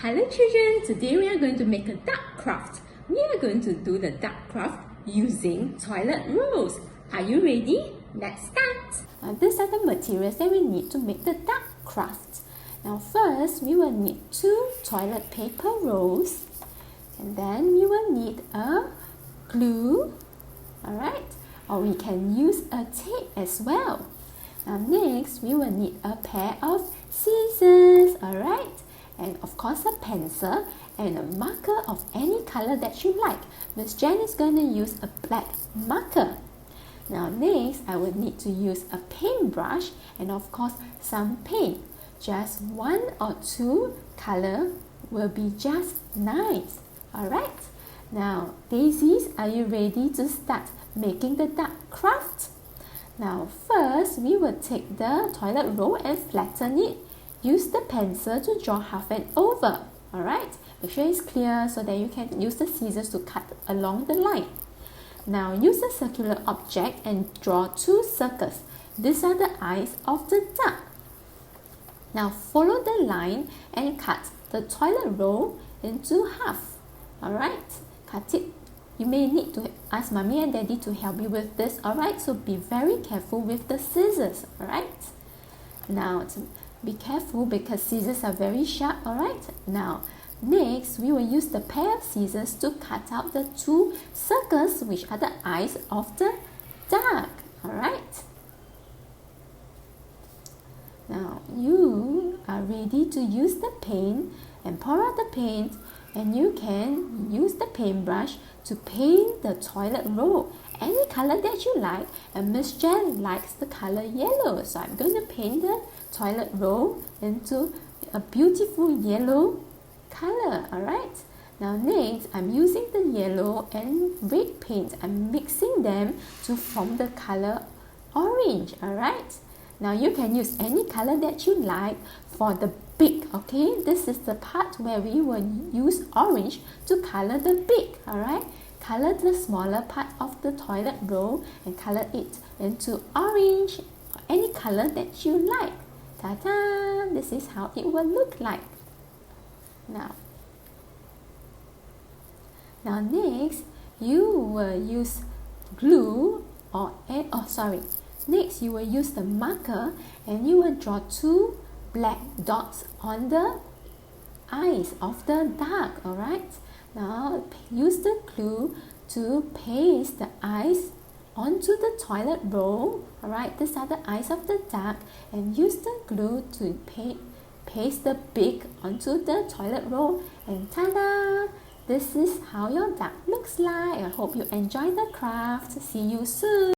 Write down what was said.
Hello children, today we are going to make a duck craft. We are going to do the duck craft using toilet rolls. Are you ready? Let's start. These are the materials that we need to make the duck craft. Now first, we will need 2 toilet paper rolls, and then we will need a glue, alright, or we can use a tape as well. Now next, we will need a pair of scissors, alright, and of course a pencil and a marker of any color that you like. Miss Jen is going to use a black marker. Now next, I will need to use a paintbrush and of course some paint. Just 1 or 2 color will be just nice. Alright, now daisies, are you ready to start making the duck craft? Now first, we will take the toilet roll and flatten it. Use the pencil to draw half an oval. Alright, make sure it's clear so that you can use the scissors to cut along the line. Now use a circular object and draw 2 circles. These are the eyes of the duck. Now follow the line and cut the toilet roll into half. Alright, cut it. You may need to ask mommy and daddy to help you with this. Alright, so be very careful with the scissors. Alright, now be careful because scissors are very sharp. Alright, now next we will use the pair of scissors to cut out the 2 circles which are the eyes of the duck. Alright, now you are ready to use the paint and pour out the paint, and you can use the paintbrush to paint the toilet roll any color that you like, and Miss Jen likes the color yellow, so I'm going to paint the toilet roll into a beautiful yellow color. Alright, now next I'm using the yellow and red paint. I'm mixing them to form the color orange. Alright, now you can use any color that you like for the beak. Okay, this is the part where we will use orange to color the beak. Alright, color the smaller part of the toilet roll and color it into orange or any color that you like. Ta-da! This is how it will look like. Now next you will use glue next you will use the marker and you will draw 2 black dots on the eyes of the duck. Alright, now use the glue to paste the eyes onto the toilet roll. Alright, these are the eyes of the duck, and use the glue to paste the beak onto the toilet roll, and ta-da! This is how your duck looks like. I hope you enjoy the craft. See you soon.